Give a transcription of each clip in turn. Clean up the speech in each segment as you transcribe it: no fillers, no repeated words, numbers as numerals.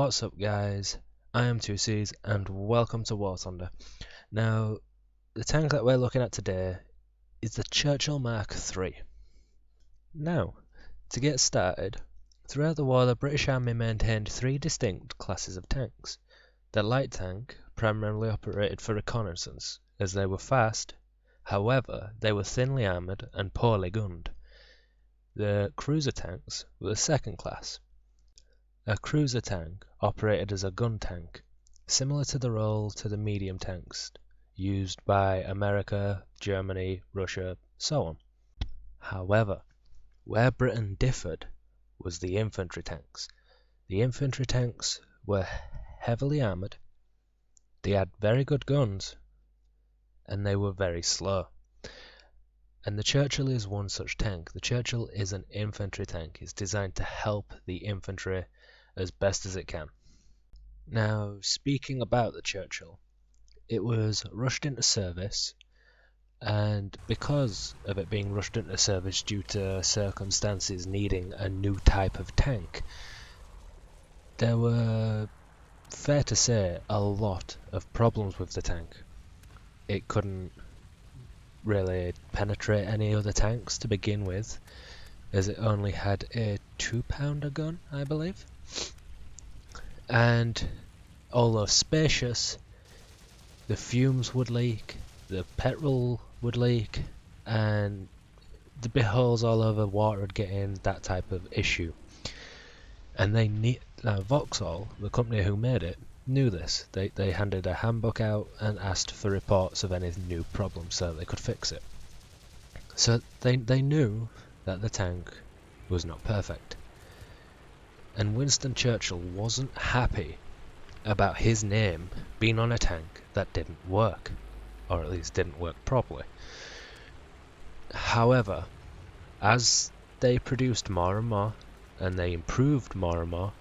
What's up guys, I am 2Cs and welcome to War Thunder. Now, the tank that we're looking at today is the Churchill Mark III. Now, to get started, throughout the war the British Army maintained three distinct classes of tanks. The light tank primarily operated for reconnaissance, as they were fast, however they were thinly armoured and poorly gunned. The cruiser tanks were the second class. A cruiser tank operated as a gun tank, similar to the role to the medium tanks used by America, Germany, Russia, so on. However, where Britain differed was the infantry tanks. The infantry tanks were heavily armoured, they had very good guns, and they were very slow. And the Churchill is one such tank. The Churchill is an infantry tank. It's designed to help the infantry as best as it can. Now, speaking about the Churchill, it was rushed into service, and because of it being rushed into service due to circumstances needing a new type of tank, there were, fair to say, a lot of problems with the tank. It couldn't really penetrate any other tanks to begin with, as it only had a 2-pounder gun, I believe. And although spacious, the fumes would leak, the petrol would leak, and there'd be holes all over, water would get in, that type of issue. And Vauxhall, the company who made it, knew this. They handed a handbook out and asked for reports of any new problems so that they could fix it. So they knew that the tank was not perfect. And Winston Churchill wasn't happy about his name being on a tank that didn't work, or at least didn't work properly. However, as they produced more and more, and they improved more and more,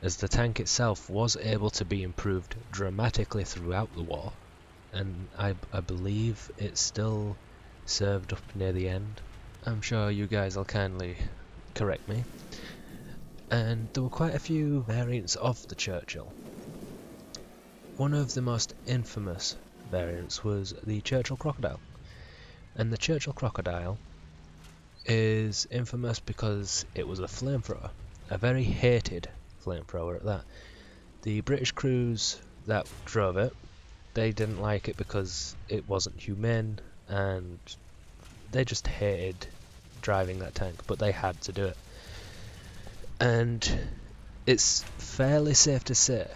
as the tank itself was able to be improved dramatically throughout the war, and I believe it still served up near the end. I'm sure you guys will kindly correct me. And there were quite a few variants of the Churchill. One of the most infamous variants was the Churchill Crocodile. And the Churchill Crocodile is infamous because it was a flamethrower, a very hated flamethrower at that. The British crews that drove it, they didn't like it because it wasn't humane, and they just hated driving that tank, but they had to do it. And it's fairly safe to say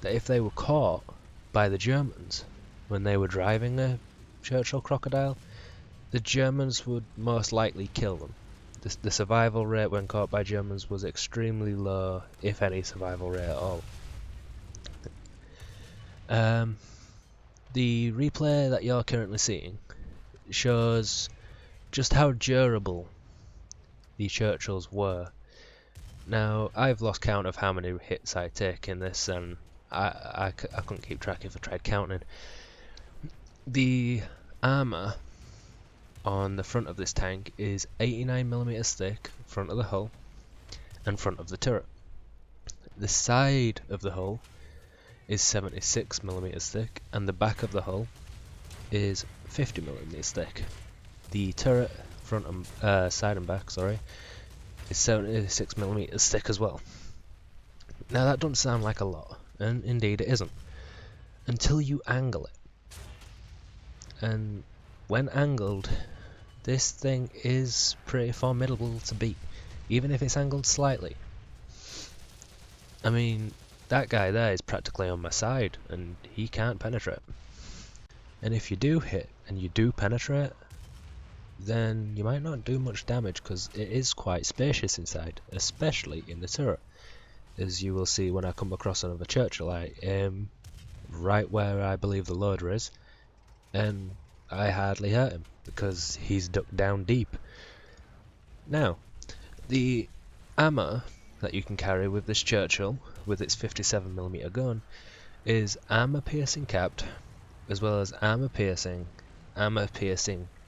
that if they were caught by the Germans when they were driving a Churchill Crocodile, the Germans would most likely kill them. The survival rate when caught by Germans was extremely low, if any survival rate at all. The replay that you're currently seeing shows just how durable the Churchills were. Now, I've lost count of how many hits I take in this, and I couldn't keep track if I tried counting. The armour on the front of this tank is 89mm thick, front of the hull and front of the turret. The side of the hull is 76mm thick, and the back of the hull is 50mm thick. The turret, front and side and back, is 76mm thick as well. Now that doesn't sound like a lot, and indeed it isn't, until you angle it. And when angled, this thing is pretty formidable to beat, even if it's angled slightly. I mean, that guy there is practically on my side, and he can't penetrate. And if you do hit, and you do penetrate, then you might not do much damage because it is quite spacious inside, especially in the turret. As you will see when I come across another Churchill, I aim right where I believe the loader is, and I hardly hurt him because he's ducked down deep. Now, the ammo that you can carry with this Churchill, with its 57mm gun, is armor piercing capped, as well as armor piercing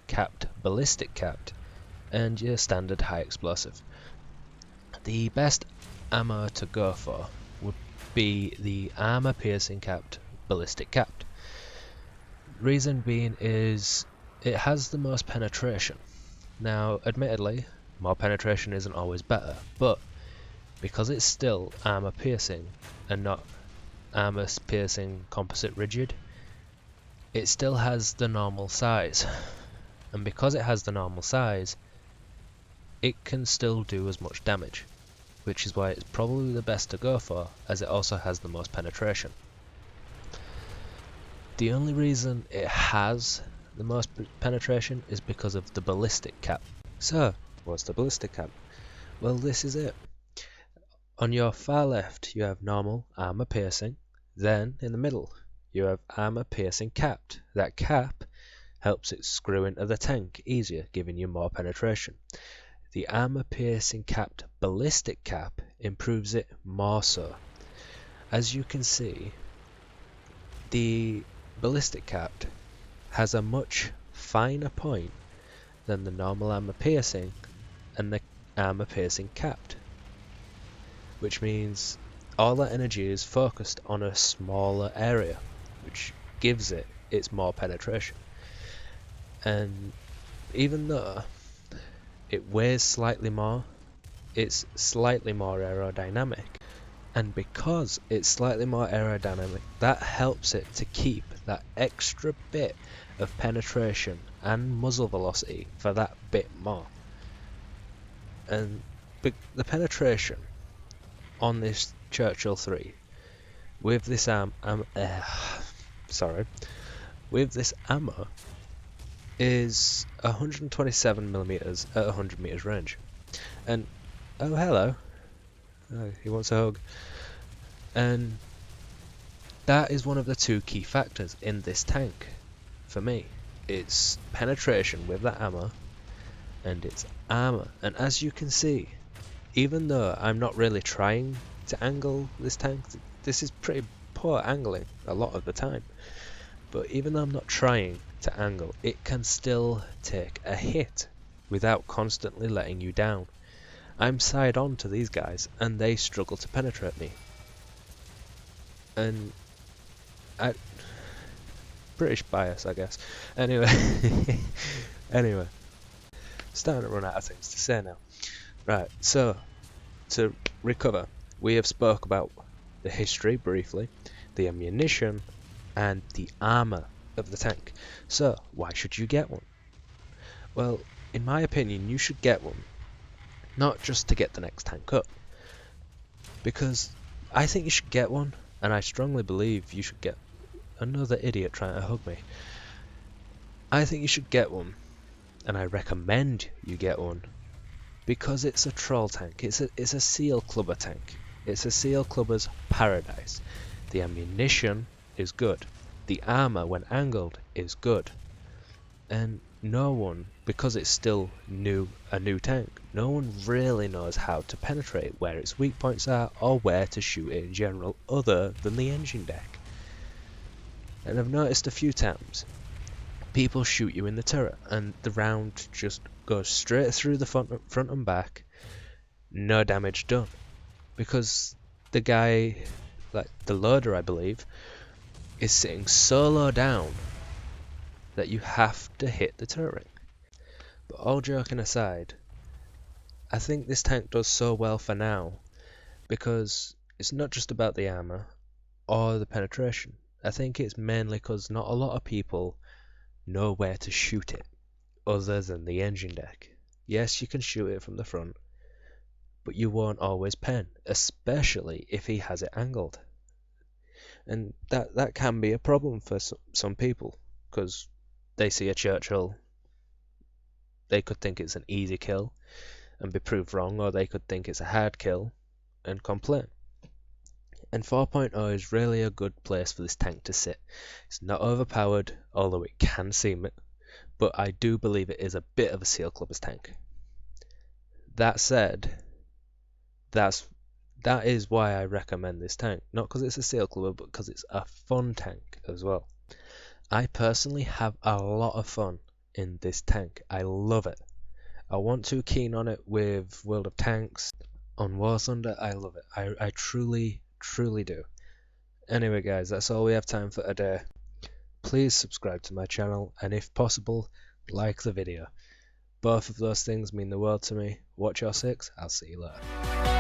capped, ballistic capped, and your standard high explosive. The best ammo to go for would be the armor-piercing capped ballistic capped. Reason being is it has the most penetration. Now, admittedly, more penetration isn't always better, but because it's still armor-piercing and not armor-piercing composite rigid, it still has the normal size. And because it has the normal size, it can still do as much damage, which is why it's probably the best to go for, as it also has the most penetration. The only reason it has the most penetration is because of the ballistic cap. So, what's the ballistic cap? Well, this is it. On your far left, you have normal armor piercing. Then, in the middle, you have armor piercing capped. That cap helps it screw into the tank easier, giving you more penetration. The armor piercing capped ballistic cap improves it more so. As you can see, the ballistic capped has a much finer point than the normal armor piercing and the armor piercing capped, which means all that energy is focused on a smaller area, which gives it its more penetration. And even though it weighs slightly more, it's slightly more aerodynamic. And because it's slightly more aerodynamic, that helps it to keep that extra bit of penetration and muzzle velocity for that bit more. And the penetration on this Churchill 3 with this with this ammo is 127mm at 100 meters range. And oh, hello. Oh, he wants a hug. And that is one of the two key factors in this tank for me. It's penetration with that ammo and its armor. And as you can see, even though I'm not really trying to angle this tank, this is pretty poor angling a lot of the time, but even though I'm not trying to angle, it can still take a hit without constantly letting you down. I'm side on to these guys and they struggle to penetrate me. And British bias, I guess. Anyway, starting to run out of things to say now. Right, so to recover, we have spoke about the history briefly, the ammunition, and the armor of the tank. So why should you get one? Well, in my opinion, you should get one, not just to get the next tank up, because I think you should get one, and I strongly believe you should get another idiot trying to hug me. I think you should get one, and I recommend you get one, because it's a troll tank. It's a seal clubber tank. It's a seal clubber's paradise. The ammunition is good. The armor, when angled, is good. And no one, because it's still a new tank, no one really knows how to penetrate where its weak points are or where to shoot it in general other than the engine deck. And I've noticed a few times people shoot you in the turret and the round just goes straight through the front and back, no damage done, because the guy, like the loader I believe, is sitting so low down that you have to hit the turret ring. But all joking aside, I think this tank does so well for now because it's not just about the armor or the penetration. I think it's mainly because not a lot of people know where to shoot it other than the engine deck. Yes, you can shoot it from the front, but you won't always pen, especially if he has it angled. And that can be a problem for some people, because they see a Churchill, they could think it's an easy kill and be proved wrong, or they could think it's a hard kill and complain. And 4.0 is really a good place for this tank to sit. It's not overpowered, although it can seem it, but I do believe it is a bit of a seal clubber's tank. That said, that is why I recommend this tank. Not because it's a seal clubber, but because it's a fun tank as well. I personally have a lot of fun in this tank. I love it. I wasn't too keen on it with World of Tanks. On War Thunder, I love it. I truly truly do. Anyway guys, that's all we have time for today. Please subscribe to my channel, and if possible, like the video. Both of those things mean the world to me. Watch your six, I'll see you later.